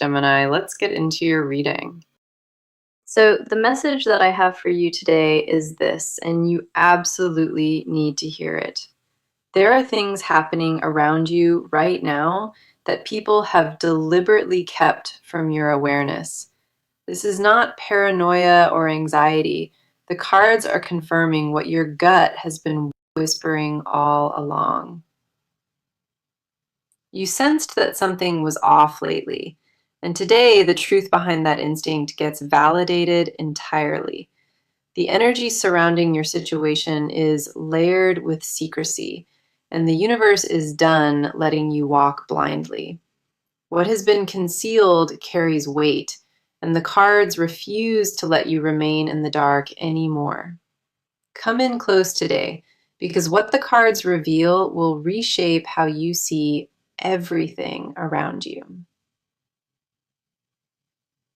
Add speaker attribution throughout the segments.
Speaker 1: Gemini. Let's get into your reading.
Speaker 2: So, the message that I have for you today is this, and you absolutely need to hear it. There are things happening around you right now that people have deliberately kept from your awareness. This is not paranoia or anxiety. The cards are confirming what your gut has been whispering all along. You sensed that something was off lately, and today the truth behind that instinct gets validated entirely. The energy surrounding your situation is layered with secrecy, and the universe is done letting you walk blindly. What has been concealed carries weight, and the cards refuse to let you remain in the dark anymore. Come in close today, because what the cards reveal will reshape how you see everything around you.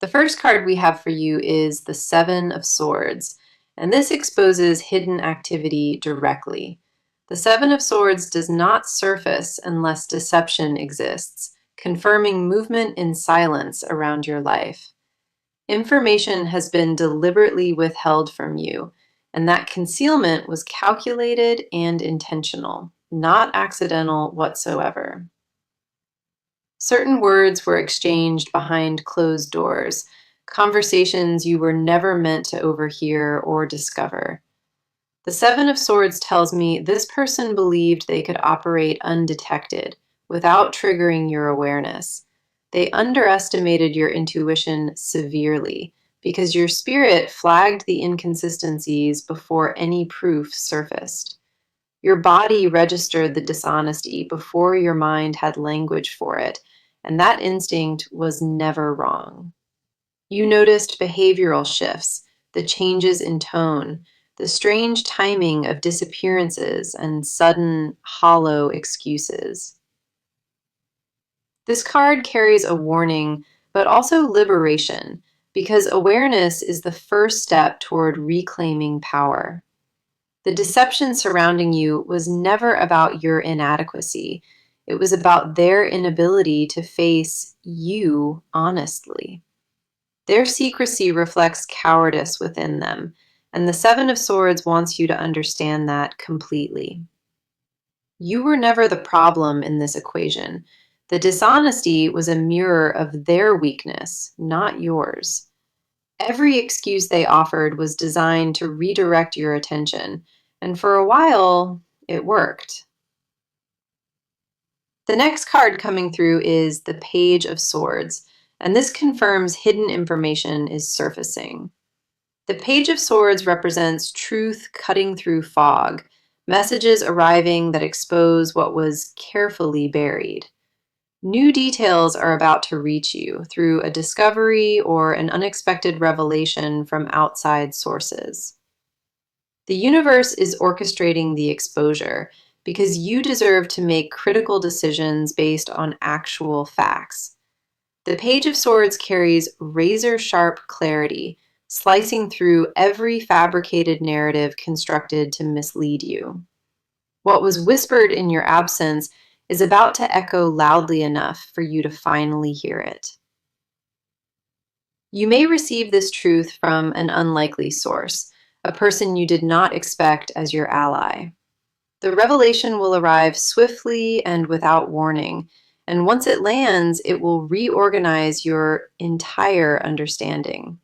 Speaker 2: The first card we have for you is the Seven of Swords, and this exposes hidden activity directly. The Seven of Swords does not surface unless deception exists, confirming movement in silence around your life. Information has been deliberately withheld from you, and that concealment was calculated and intentional, not accidental whatsoever. Certain words were exchanged behind closed doors, conversations you were never meant to overhear or discover. The Seven of Swords tells me this person believed they could operate undetected, without triggering your awareness. They underestimated your intuition severely, because your spirit flagged the inconsistencies before any proof surfaced. Your body registered the dishonesty before your mind had language for it, and that instinct was never wrong. You noticed behavioral shifts, the changes in tone, the strange timing of disappearances, and sudden, hollow excuses. This card carries a warning, but also liberation, because awareness is the first step toward reclaiming power. The deception surrounding you was never about your inadequacy. It was about their inability to face you honestly. Their secrecy reflects cowardice within them, and the Seven of Swords wants you to understand that completely. You were never the problem in this equation. The dishonesty was a mirror of their weakness, not yours. Every excuse they offered was designed to redirect your attention, and for a while, it worked. The next card coming through is the Page of Swords, and this confirms hidden information is surfacing. The Page of Swords represents truth cutting through fog, messages arriving that expose what was carefully buried. New details are about to reach you through a discovery or an unexpected revelation from outside sources. The universe is orchestrating the exposure because you deserve to make critical decisions based on actual facts. The Page of Swords carries razor-sharp clarity, slicing through every fabricated narrative constructed to mislead you. What was whispered in your absence is about to echo loudly enough for you to finally hear it. You may receive this truth from an unlikely source, a person you did not expect as your ally. The revelation will arrive swiftly and without warning, and once it lands, it will reorganize your entire understanding.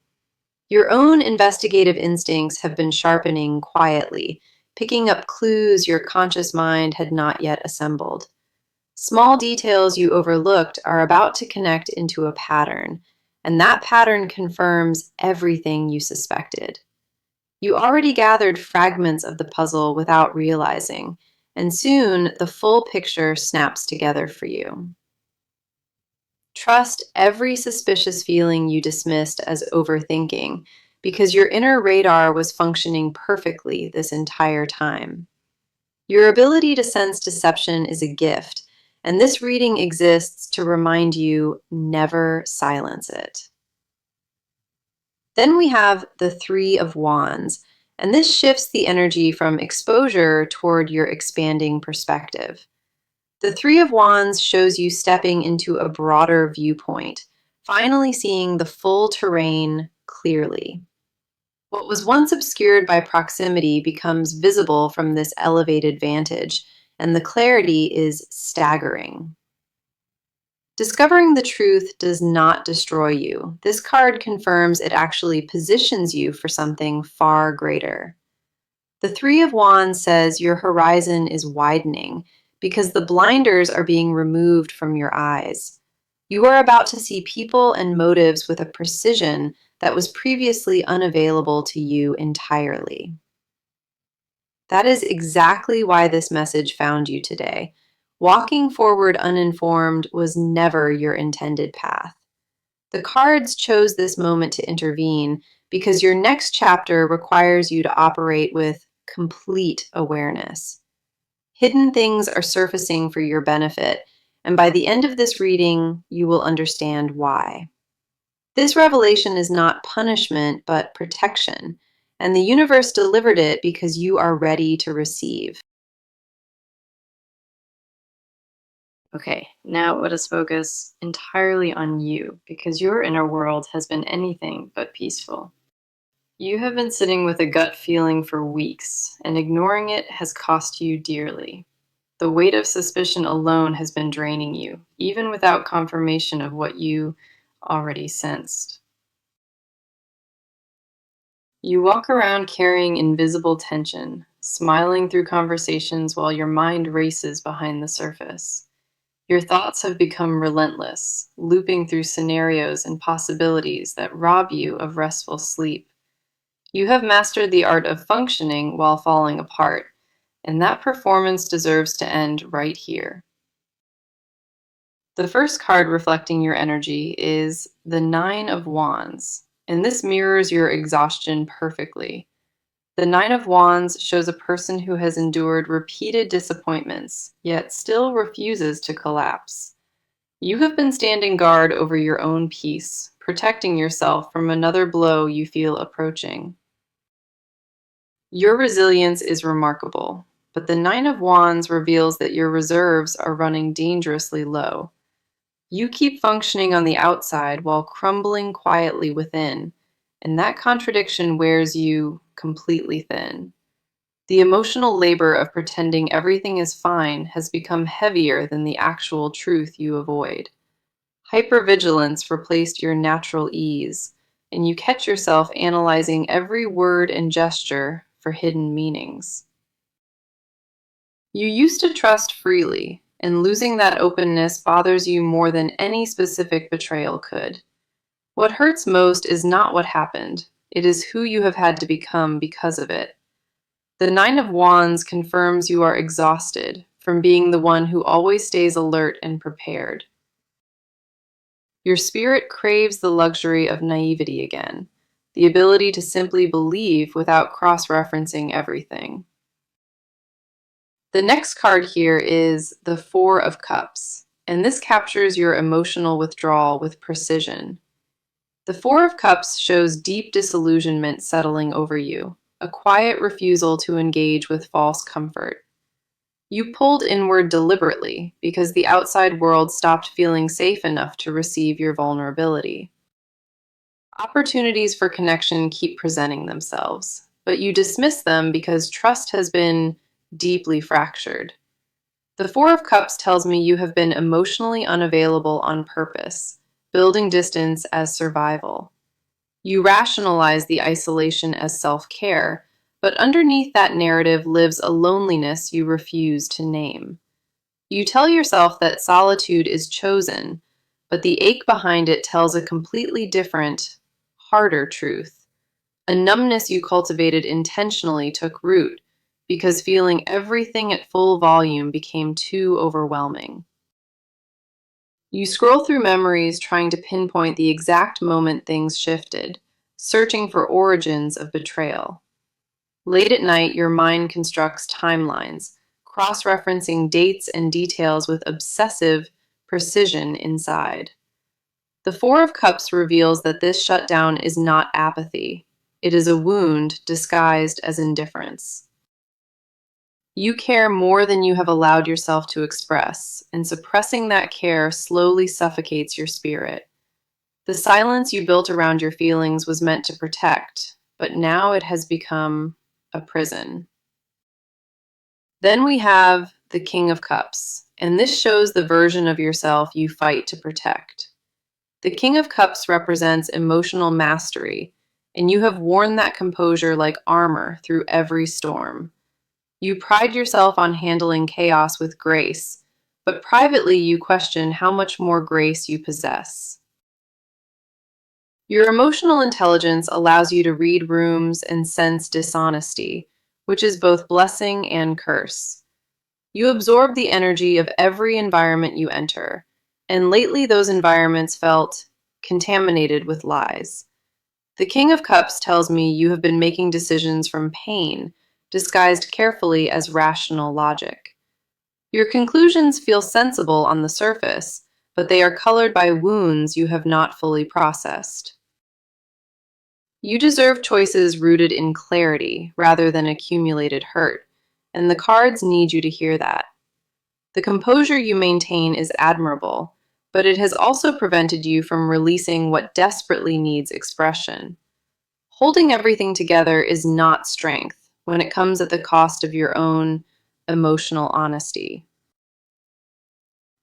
Speaker 2: Your own investigative instincts have been sharpening quietly, picking up clues your conscious mind had not yet assembled. Small details you overlooked are about to connect into a pattern, and that pattern confirms everything you suspected. You already gathered fragments of the puzzle without realizing, and soon the full picture snaps together for you. Trust every suspicious feeling you dismissed as overthinking, because your inner radar was functioning perfectly this entire time. Your ability to sense deception is a gift, and this reading exists to remind you never silence it. Then we have the Three of Wands, and this shifts the energy from exposure toward your expanding perspective. The Three of Wands shows you stepping into a broader viewpoint, finally seeing the full terrain clearly. What was once obscured by proximity becomes visible from this elevated vantage, and the clarity is staggering. Discovering the truth does not destroy you. This card confirms it actually positions you for something far greater. The Three of Wands says your horizon is widening because the blinders are being removed from your eyes. You are about to see people and motives with a precision that was previously unavailable to you entirely. That is exactly why this message found you today. Walking forward uninformed was never your intended path. The cards chose this moment to intervene because your next chapter requires you to operate with complete awareness. Hidden things are surfacing for your benefit, and by the end of this reading, you will understand why. This revelation is not punishment, but protection, and the universe delivered it because you are ready to receive.
Speaker 1: Okay, now let us focus entirely on you because your inner world has been anything but peaceful. You have been sitting with a gut feeling for weeks, and ignoring it has cost you dearly. The weight of suspicion alone has been draining you, even without confirmation of what you already sensed. You walk around carrying invisible tension, smiling through conversations while your mind races behind the surface. Your thoughts have become relentless, looping through scenarios and possibilities that rob you of restful sleep. You have mastered the art of functioning while falling apart, and that performance deserves to end right here. The first card reflecting your energy is the Nine of Wands, and this mirrors your exhaustion perfectly. The Nine of Wands shows a person who has endured repeated disappointments, yet still refuses to collapse. You have been standing guard over your own peace, protecting yourself from another blow you feel approaching. Your resilience is remarkable, but the Nine of Wands reveals that your reserves are running dangerously low. You keep functioning on the outside while crumbling quietly within, and that contradiction wears you completely thin. The emotional labor of pretending everything is fine has become heavier than the actual truth you avoid. Hypervigilance replaced your natural ease, and you catch yourself analyzing every word and gesture for hidden meanings. You used to trust freely, and losing that openness bothers you more than any specific betrayal could. What hurts most is not what happened, it is who you have had to become because of it. The Nine of Wands confirms you are exhausted from being the one who always stays alert and prepared. Your spirit craves the luxury of naivety again, the ability to simply believe without cross-referencing everything. The next card here is the Four of Cups, and this captures your emotional withdrawal with precision. The Four of Cups shows deep disillusionment settling over you, a quiet refusal to engage with false comfort. You pulled inward deliberately because the outside world stopped feeling safe enough to receive your vulnerability. Opportunities for connection keep presenting themselves, but you dismiss them because trust has been deeply fractured. The Four of Cups tells me you have been emotionally unavailable on purpose, building distance as survival. You rationalize the isolation as self-care, but underneath that narrative lives a loneliness you refuse to name. You tell yourself that solitude is chosen, but the ache behind it tells a completely different, harder truth. A numbness you cultivated intentionally took root because feeling everything at full volume became too overwhelming. You scroll through memories trying to pinpoint the exact moment things shifted, searching for origins of betrayal. Late at night, your mind constructs timelines, cross-referencing dates and details with obsessive precision inside. The Four of Cups reveals that this shutdown is not apathy. It is a wound disguised as indifference. You care more than you have allowed yourself to express, and suppressing that care slowly suffocates your spirit. The silence you built around your feelings was meant to protect, but now it has become a prison. Then we have the King of Cups, and this shows the version of yourself you fight to protect. The King of Cups represents emotional mastery, and you have worn that composure like armor through every storm. You pride yourself on handling chaos with grace, but privately you question how much more grace you possess. Your emotional intelligence allows you to read rooms and sense dishonesty, which is both blessing and curse. You absorb the energy of every environment you enter, and lately those environments felt contaminated with lies. The King of Cups tells me you have been making decisions from pain, disguised carefully as rational logic. Your conclusions feel sensible on the surface, but they are colored by wounds you have not fully processed. You deserve choices rooted in clarity rather than accumulated hurt, and the cards need you to hear that. The composure you maintain is admirable, but it has also prevented you from releasing what desperately needs expression. Holding everything together is not strength when it comes at the cost of your own emotional honesty.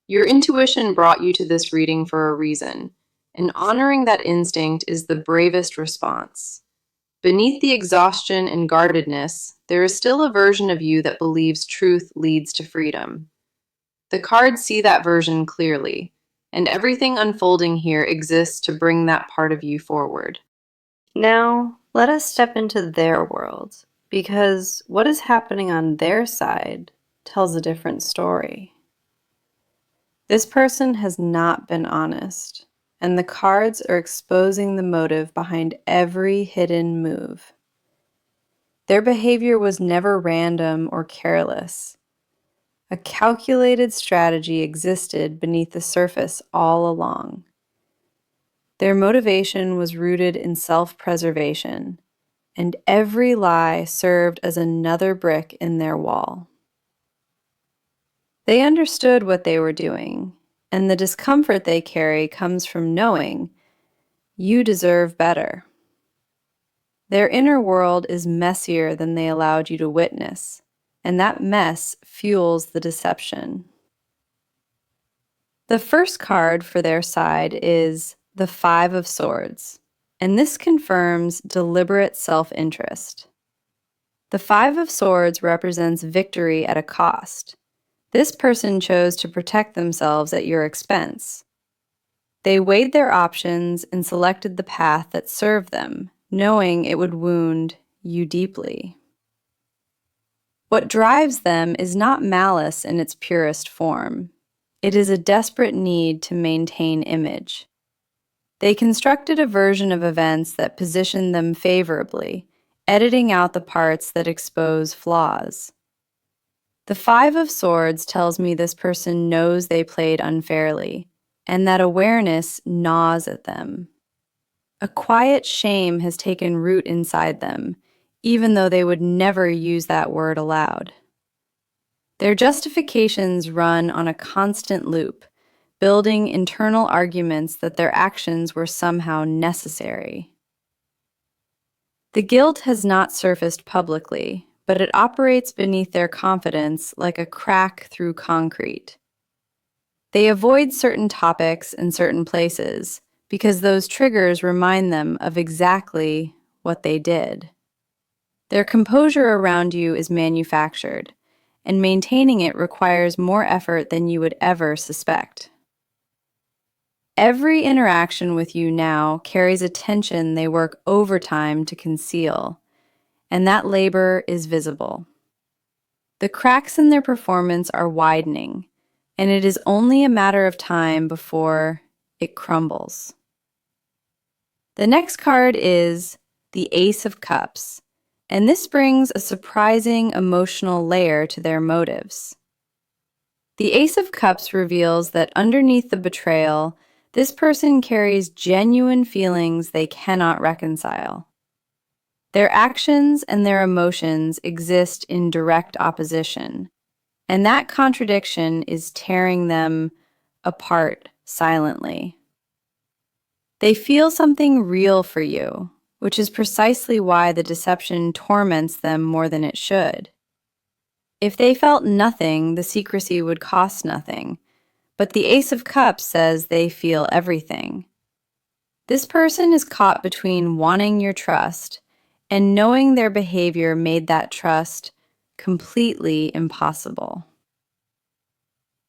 Speaker 1: Your intuition brought you to this reading for a reason, and honoring that instinct is the bravest response. Beneath the exhaustion and guardedness, there is still a version of you that believes truth leads to freedom. The cards see that version clearly, and everything unfolding here exists to bring that part of you forward.
Speaker 2: Now, let us step into their world, because what is happening on their side tells a different story. This person has not been honest, and the cards are exposing the motive behind every hidden move. Their behavior was never random or careless. A calculated strategy existed beneath the surface all along. Their motivation was rooted in self-preservation, and every lie served as another brick in their wall. They understood what they were doing, and the discomfort they carry comes from knowing you deserve better. Their inner world is messier than they allowed you to witness, and that mess fuels the deception. The first card for their side is the Five of Swords, and this confirms deliberate self-interest. The Five of Swords represents victory at a cost. This person chose to protect themselves at your expense. They weighed their options and selected the path that served them, knowing it would wound you deeply. What drives them is not malice in its purest form. It is a desperate need to maintain image. They constructed a version of events that positioned them favorably, editing out the parts that expose flaws. The Five of Swords tells me this person knows they played unfairly, and that awareness gnaws at them. A quiet shame has taken root inside them, even though they would never use that word aloud. Their justifications run on a constant loop, building internal arguments that their actions were somehow necessary. The guilt has not surfaced publicly, but it operates beneath their confidence like a crack through concrete. They avoid certain topics and certain places because those triggers remind them of exactly what they did. Their composure around you is manufactured, and maintaining it requires more effort than you would ever suspect. Every interaction with you now carries a tension they work overtime to conceal, and that labor is visible. The cracks in their performance are widening, and it is only a matter of time before it crumbles. The next card is the Ace of Cups, and this brings a surprising emotional layer to their motives. The Ace of Cups reveals that underneath the betrayal, this person carries genuine feelings they cannot reconcile. Their actions and their emotions exist in direct opposition, and that contradiction is tearing them apart silently. They feel something real for you, which is precisely why the deception torments them more than it should. If they felt nothing, the secrecy would cost nothing, but the Ace of Cups says they feel everything. This person is caught between wanting your trust and knowing their behavior made that trust completely impossible.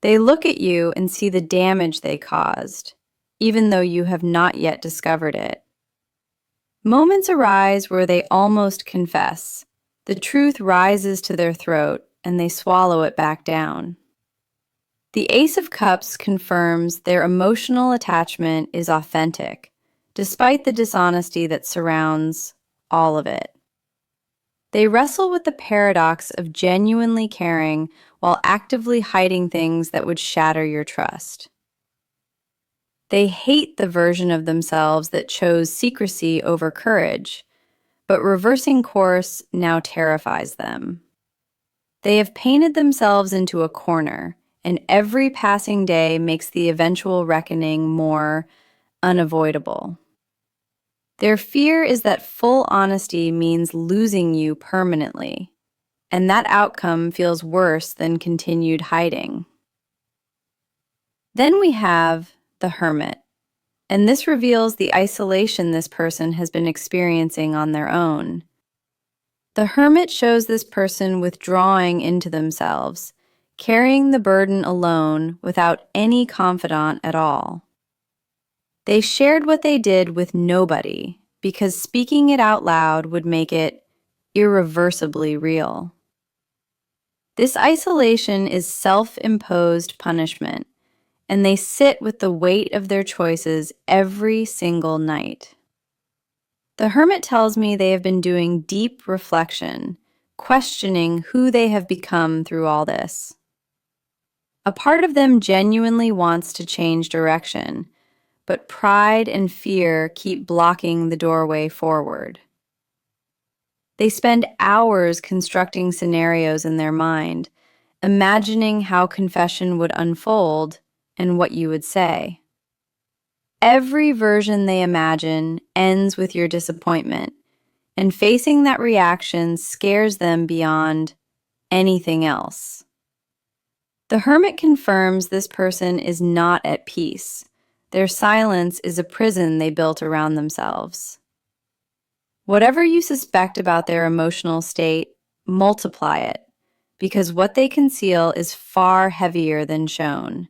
Speaker 2: They look at you and see the damage they caused, even though you have not yet discovered it. Moments arise where they almost confess. The truth rises to their throat and they swallow it back down. The Ace of Cups confirms their emotional attachment is authentic, despite the dishonesty that surrounds all of it. They wrestle with the paradox of genuinely caring while actively hiding things that would shatter your trust. They hate the version of themselves that chose secrecy over courage, but reversing course now terrifies them. They have painted themselves into a corner, and every passing day makes the eventual reckoning more unavoidable. Their fear is that full honesty means losing you permanently, and that outcome feels worse than continued hiding. Then we have the Hermit, and this reveals the isolation this person has been experiencing on their own. The Hermit shows this person withdrawing into themselves, carrying the burden alone without any confidant at all. They shared what they did with nobody because speaking it out loud would make it irreversibly real. This isolation is self-imposed punishment, and they sit with the weight of their choices every single night. The Hermit tells me they have been doing deep reflection, questioning who they have become through all this. A part of them genuinely wants to change direction, but pride and fear keep blocking the doorway forward. They spend hours constructing scenarios in their mind, imagining how confession would unfold and what you would say. Every version they imagine ends with your disappointment, and facing that reaction scares them beyond anything else. The Hermit confirms this person is not at peace. Their silence is a prison they built around themselves. Whatever you suspect about their emotional state, multiply it, because what they conceal is far heavier than shown.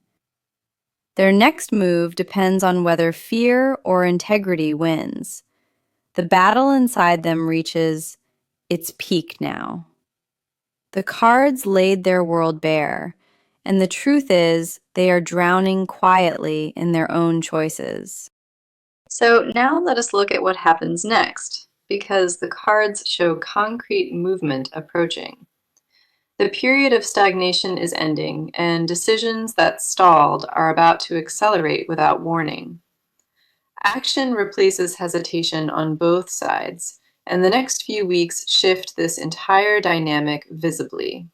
Speaker 2: Their next move depends on whether fear or integrity wins. The battle inside them reaches its peak now. The cards laid their world bare, and the truth is they are drowning quietly in their own choices. So now let us look at what happens next, because the cards show concrete movement approaching. The period of stagnation is ending, and decisions that stalled are about to accelerate without warning. Action replaces hesitation on both sides, and the next few weeks shift this entire dynamic visibly.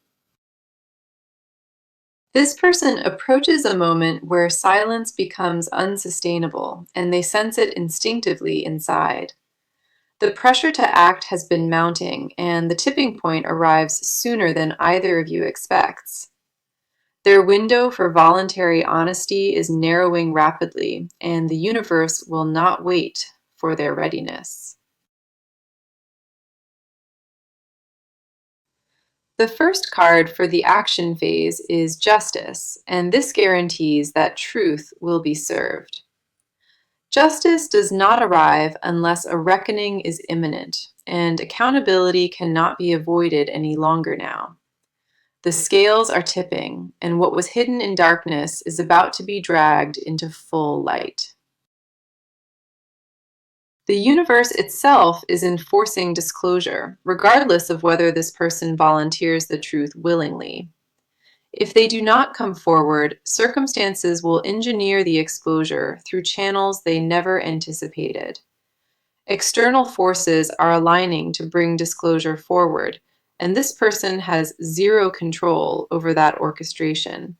Speaker 2: This person approaches a moment where silence becomes unsustainable, and they sense it instinctively inside. The pressure to act has been mounting, and the tipping point arrives sooner than either of you expects. Their window for voluntary honesty is narrowing rapidly, and the universe will not wait for their readiness. The first card for the action phase is Justice, and this guarantees that truth will be served. Justice does not arrive unless a reckoning is imminent, and accountability cannot be avoided any longer now. The scales are tipping, and what was hidden in darkness is about to be dragged into full light. The universe itself is enforcing disclosure, regardless of whether this person volunteers the truth willingly. If they do not come forward, circumstances will engineer the exposure through channels they never anticipated. External forces are aligning to bring disclosure forward, and this person has zero control over that orchestration.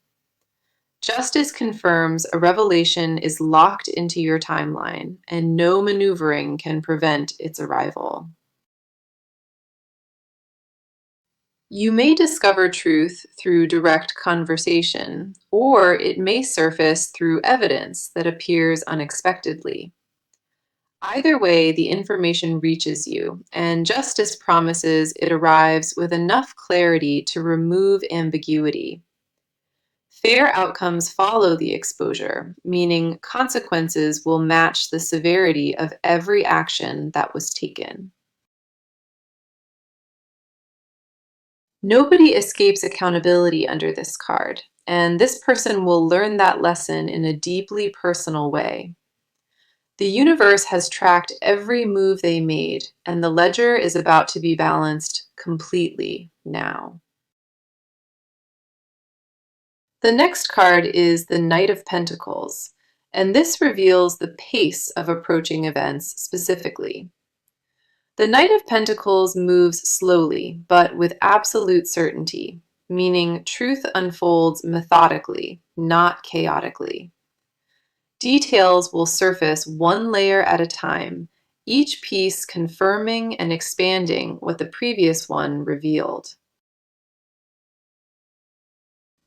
Speaker 2: Justice confirms a revelation is locked into your timeline, and no maneuvering can prevent its arrival. You may discover truth through direct conversation, or it may surface through evidence that appears unexpectedly. Either way, the information reaches you, and justice promises it arrives with enough clarity to remove ambiguity. Fair outcomes follow the exposure, meaning consequences will match the severity of every action that was taken. Nobody escapes accountability under this card, and this person will learn that lesson in a deeply personal way. The universe has tracked every move they made, and the ledger is about to be balanced completely now. The next card is the Knight of Pentacles, and this reveals the pace of approaching events specifically. The Knight of Pentacles moves slowly, but with absolute certainty, meaning truth unfolds methodically, not chaotically. Details will surface one layer at a time, each piece confirming and expanding what the previous one revealed.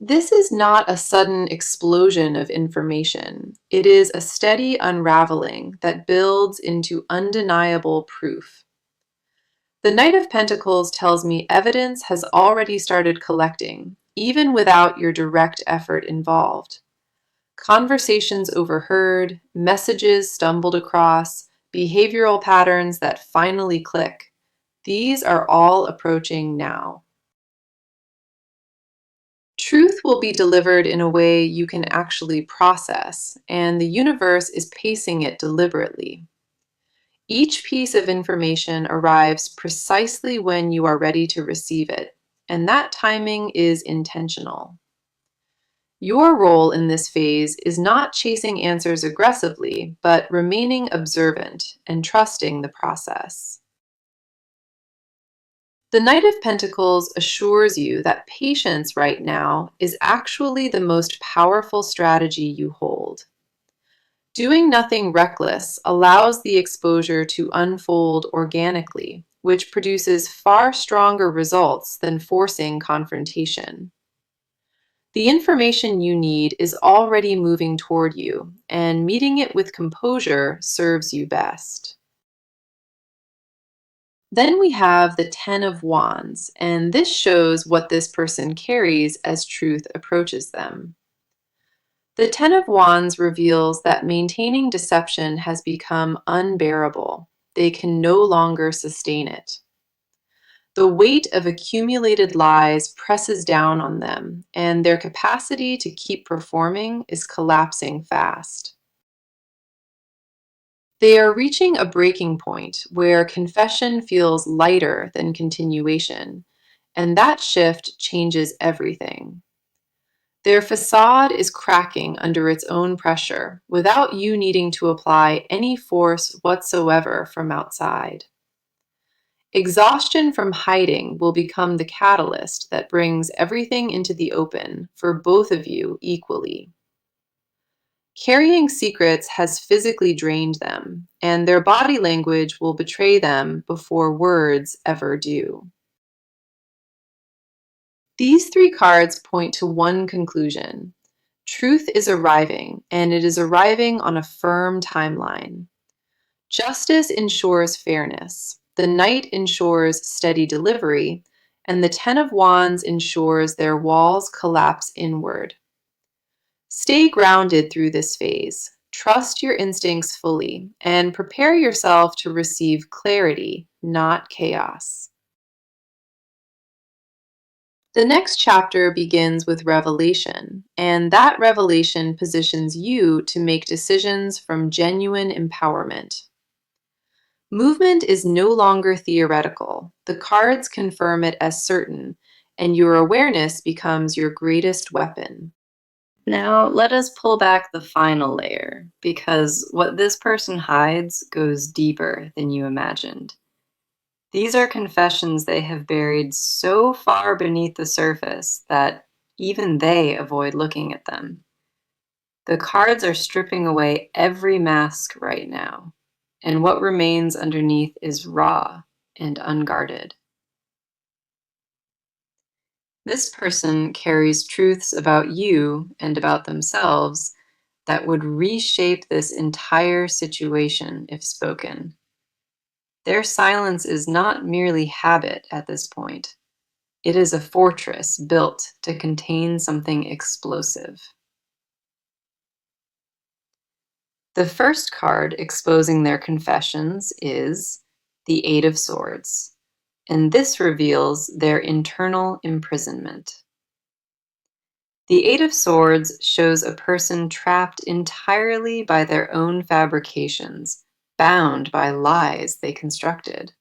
Speaker 2: This is not a sudden explosion of information. It is a steady unraveling that builds into undeniable proof. The Knight of Pentacles tells me evidence has already started collecting, even without your direct effort involved. Conversations overheard, messages stumbled across, behavioral patterns that finally click. These are all approaching now. Truth will be delivered in a way you can actually process, and the universe is pacing it deliberately. Each piece of information arrives precisely when you are ready to receive it, and that timing is intentional. Your role in this phase is not chasing answers aggressively, but remaining observant and trusting the process. The Knight of Pentacles assures you that patience right now is actually the most powerful strategy you hold. Doing nothing reckless allows the exposure to unfold organically, which produces far stronger results than forcing confrontation. The information you need is already moving toward you, and meeting it with composure serves you best. Then we have the Ten of Wands, and this shows what this person carries as truth approaches them. The Ten of Wands reveals that maintaining deception has become unbearable. They can no longer sustain it. The weight of accumulated lies presses down on them, and their capacity to keep performing is collapsing fast. They are reaching a breaking point where confession feels lighter than continuation, and that shift changes everything. Their facade is cracking under its own pressure without you needing to apply any force whatsoever from outside. Exhaustion from hiding will become the catalyst that brings everything into the open for both of you equally. Carrying secrets has physically drained them, and their body language will betray them before words ever do. These three cards point to one conclusion. Truth is arriving, and it is arriving on a firm timeline. Justice ensures fairness. The Knight ensures steady delivery, and the Ten of Wands ensures their walls collapse inward. Stay grounded through this phase. Trust your instincts fully, and prepare yourself to receive clarity, not chaos. The next chapter begins with revelation, and that revelation positions you to make decisions from genuine empowerment. Movement is no longer theoretical. The cards confirm it as certain, and your awareness becomes your greatest weapon. Now, let us pull back the final layer, because what this person hides goes deeper than you imagined. These are confessions they have buried so far beneath the surface that even they avoid looking at them.
Speaker 1: The cards are stripping away every mask right now, and what remains underneath is raw and unguarded. This person carries truths about you and about themselves that would reshape this entire situation if spoken. Their silence is not merely habit at this point. It is a fortress built to contain something explosive. The first card exposing their confessions is the Eight of Swords, and this reveals their internal imprisonment. The Eight of Swords shows a person trapped entirely by their own fabrications, bound by lies they constructed.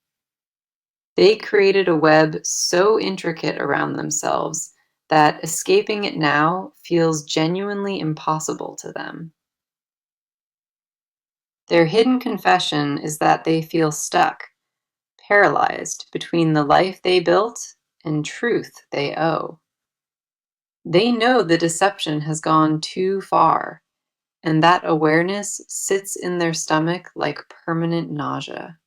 Speaker 1: They created a web so intricate around themselves that escaping it now feels genuinely impossible to them. Their hidden confession is that they feel stuck, paralyzed between the life they built and truth they owe. They know the deception has gone too far, and that awareness sits in their stomach like permanent nausea.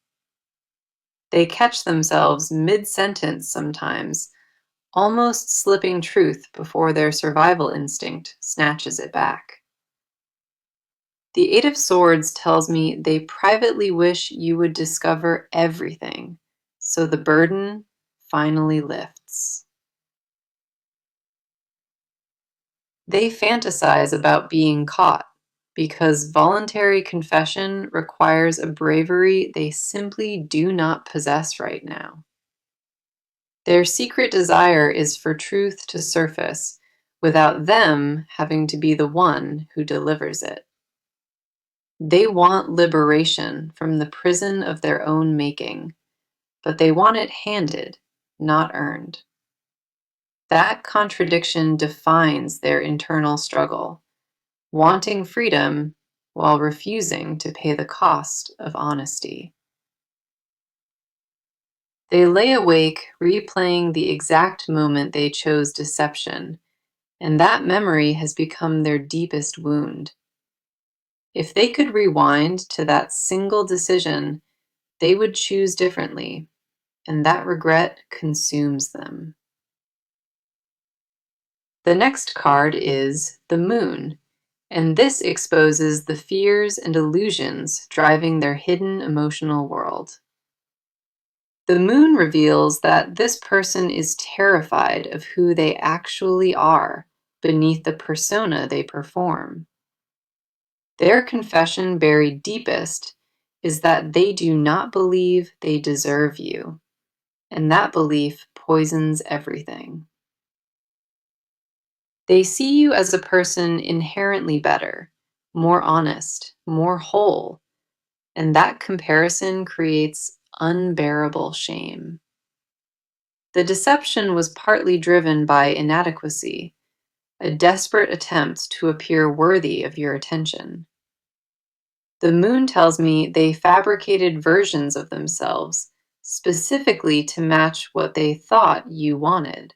Speaker 1: They catch themselves mid-sentence sometimes, almost slipping truth before their survival instinct snatches it back. The Eight of Swords tells me they privately wish you would discover everything, so the burden finally lifts. They fantasize about being caught because voluntary confession requires a bravery they simply do not possess right now. Their secret desire is for truth to surface without them having to be the one who delivers it. They want liberation from the prison of their own making, but they want it handed, not earned. That contradiction defines their internal struggle, wanting freedom while refusing to pay the cost of honesty. They lay awake replaying the exact moment they chose deception, and that memory has become their deepest wound. If they could rewind to that single decision, they would choose differently, and that regret consumes them. The next card is the Moon, and this exposes the fears and illusions driving their hidden emotional world. The Moon reveals that this person is terrified of who they actually are beneath the persona they perform. Their confession buried deepest is that they do not believe they deserve you, and that belief poisons everything. They see you as a person inherently better, more honest, more whole, and that comparison creates unbearable shame. The deception was partly driven by inadequacy, a desperate attempt to appear worthy of your attention. The Moon tells me they fabricated versions of themselves specifically to match what they thought you wanted.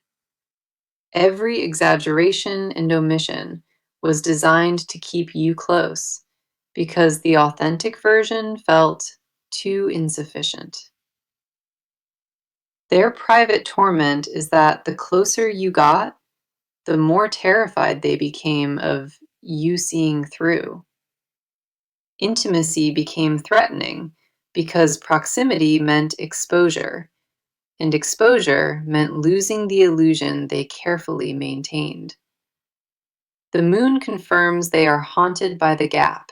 Speaker 1: Every exaggeration and omission was designed to keep you close because the authentic version felt too insufficient. Their private torment is that the closer you got, the more terrified they became of you seeing through. Intimacy became threatening because proximity meant exposure, and exposure meant losing the illusion they carefully maintained. The Moon confirms they are haunted by the gap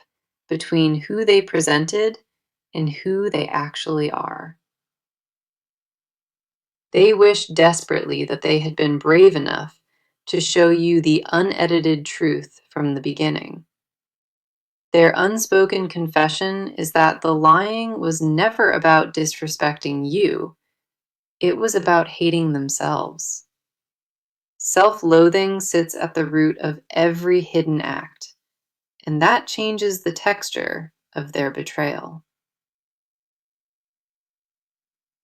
Speaker 1: between who they presented and who they actually are. They wish desperately that they had been brave enough to show you the unedited truth from the beginning. Their unspoken confession is that the lying was never about disrespecting you, it was about hating themselves. Self-loathing sits at the root of every hidden act, and that changes the texture of their betrayal.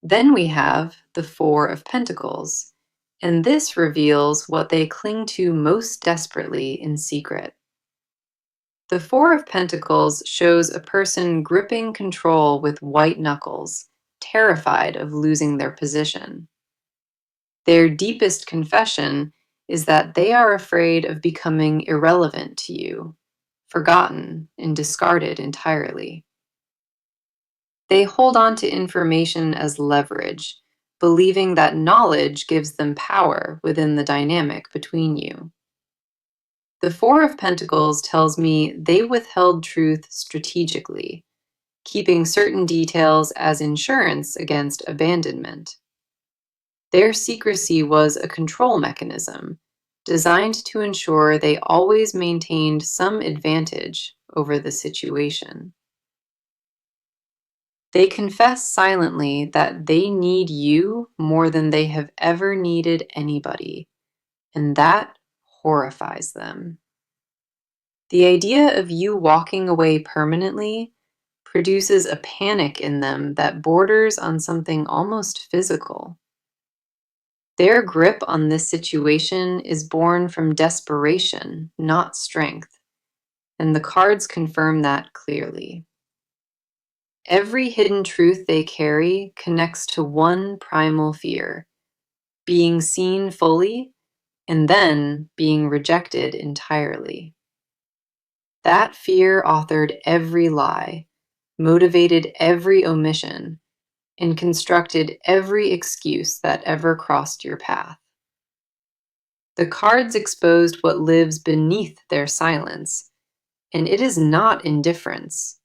Speaker 1: Then we have the Four of Pentacles, and this reveals what they cling to most desperately in secret.
Speaker 2: The Four of Pentacles shows a person gripping control with white knuckles, terrified of losing their position. Their deepest confession is that they are afraid of becoming irrelevant to you, forgotten and discarded entirely. They hold on to information as leverage, believing that knowledge gives them power within the dynamic between you. The Four of Pentacles tells me they withheld truth strategically, keeping certain details as insurance against abandonment. Their secrecy was a control mechanism designed to ensure they always maintained some advantage over the situation. They confess silently that they need you more than they have ever needed anybody, and that horrifies them. The idea of you walking away permanently produces a panic in them that borders on something almost physical. Their grip on this situation is born from desperation, not strength, and the cards confirm that clearly. Every hidden truth they carry connects to one primal fear: being seen fully and then being rejected entirely. That fear authored every lie, motivated every omission, and constructed every excuse that ever crossed your path. The cards exposed what lives beneath their silence, and it is not indifference.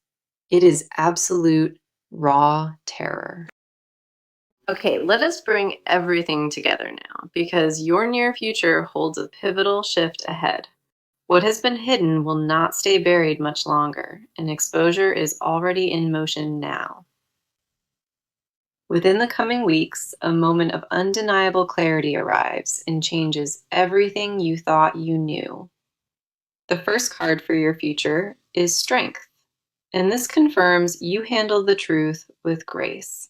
Speaker 2: It is absolute, raw terror. Okay, let us bring everything together now, because your near future holds a pivotal shift ahead. What has been hidden will not stay buried much longer, and exposure is already in motion now. Within the coming weeks, a moment of undeniable clarity arrives and changes everything you thought you knew. The first card for your future is Strength, and this confirms you handle the truth with grace.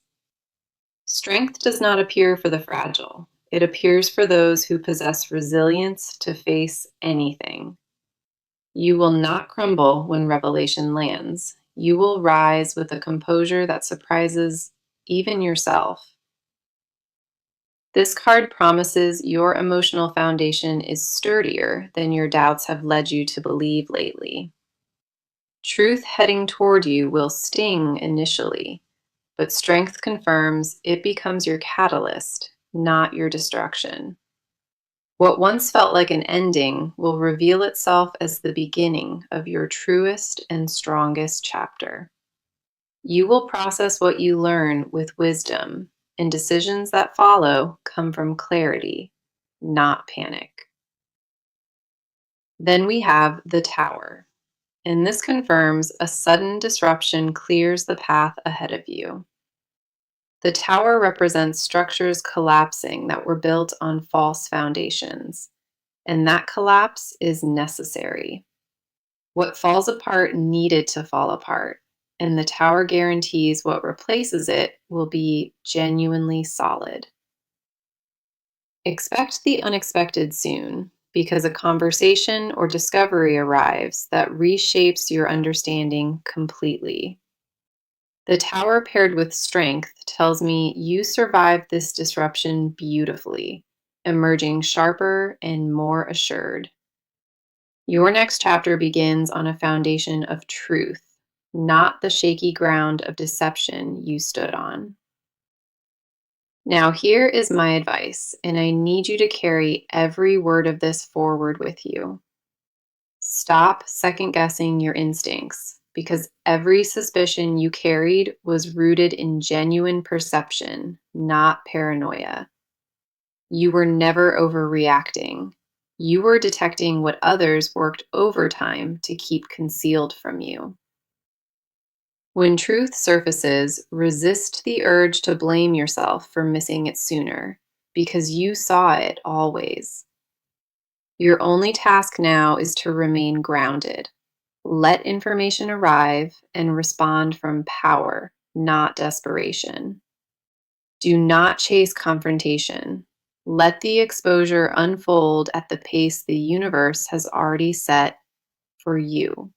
Speaker 2: Strength does not appear for the fragile. It appears for those who possess resilience to face anything. You will not crumble when revelation lands. You will rise with a composure that surprises even yourself. This card promises your emotional foundation is sturdier than your doubts have led you to believe lately. Truth heading toward you will sting initially, but strength confirms it becomes your catalyst, not your destruction. What once felt like an ending will reveal itself as the beginning of your truest and strongest chapter. You will process what you learn with wisdom, and decisions that follow come from clarity, not panic. Then we have the Tower, and this confirms a sudden disruption clears the path ahead of you. The Tower represents structures collapsing that were built on false foundations, and that collapse is necessary. What falls apart needed to fall apart, and the Tower guarantees what replaces it will be genuinely solid. Expect the unexpected soon, because a conversation or discovery arrives that reshapes your understanding completely. The Tower paired with Strength tells me you survived this disruption beautifully, emerging sharper and more assured. Your next chapter begins on a foundation of truth, not the shaky ground of deception you stood on. Now, here is my advice, and I need you to carry every word of this forward with you. Stop second guessing your instincts, because every suspicion you carried was rooted in genuine perception, not paranoia. You were never overreacting. You were detecting what others worked overtime to keep concealed from you. When truth surfaces, resist the urge to blame yourself for missing it sooner, because you saw it always. Your only task now is to remain grounded. Let information arrive and respond from power, not desperation. Do not chase confrontation. Let the exposure unfold at the pace the universe has already set for you.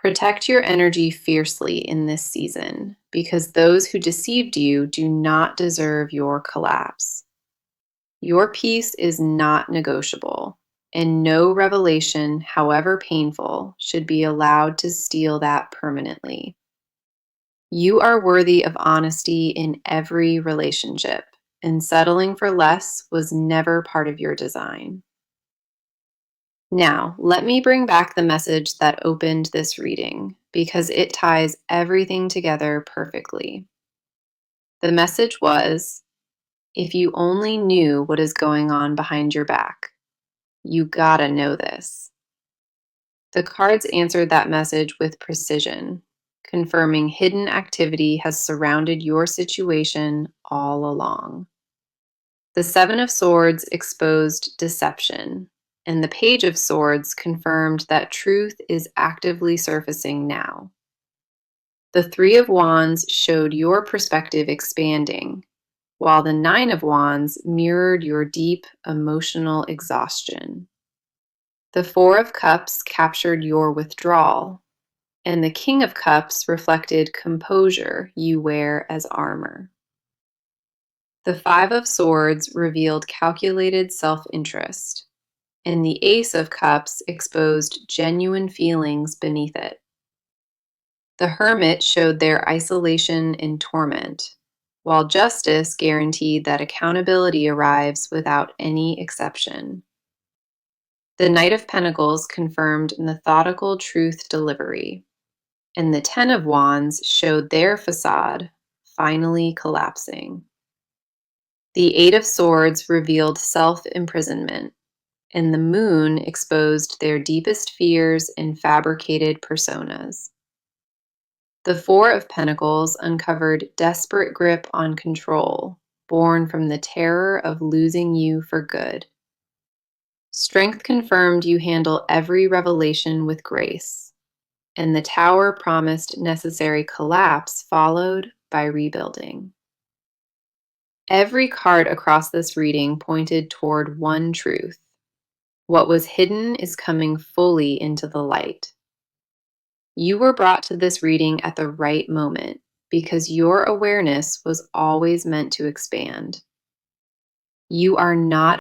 Speaker 1: Protect your energy fiercely in this season because those who deceived you do not deserve your collapse. Your peace is not negotiable, and no revelation, however painful, should be allowed to steal that permanently. You are worthy of honesty in every relationship, and settling for less was never part of your design. Now, let me bring back the message that opened this reading because it ties everything together perfectly. The message was, if you only knew what is going on behind your back, you gotta know this. The cards answered that message with precision, confirming hidden activity has surrounded your situation all along. The Seven of Swords exposed deception, and the Page of Swords confirmed that truth is actively surfacing now. The Three of Wands showed your perspective expanding, while the Nine of Wands mirrored your deep emotional exhaustion. The Four of Cups captured your withdrawal, and the King of Cups reflected composure you wear as armor. The Five of Swords revealed calculated self-interest, and the Ace of Cups exposed genuine feelings beneath it. The Hermit showed their isolation and torment, while Justice guaranteed that accountability arrives without any exception. The Knight of Pentacles confirmed methodical truth delivery, and the Ten of Wands showed their facade finally collapsing. The Eight of Swords revealed self-imprisonment, and the Moon exposed their deepest fears and fabricated personas. The Four of Pentacles uncovered desperate grip on control, born from the terror of losing you for good. Strength confirmed you handle every revelation with grace, and the Tower promised necessary collapse followed by rebuilding. Every card across this reading pointed toward one truth. What was hidden is coming fully into the light. You were brought to this reading at the right moment because your awareness was always meant to expand. You are not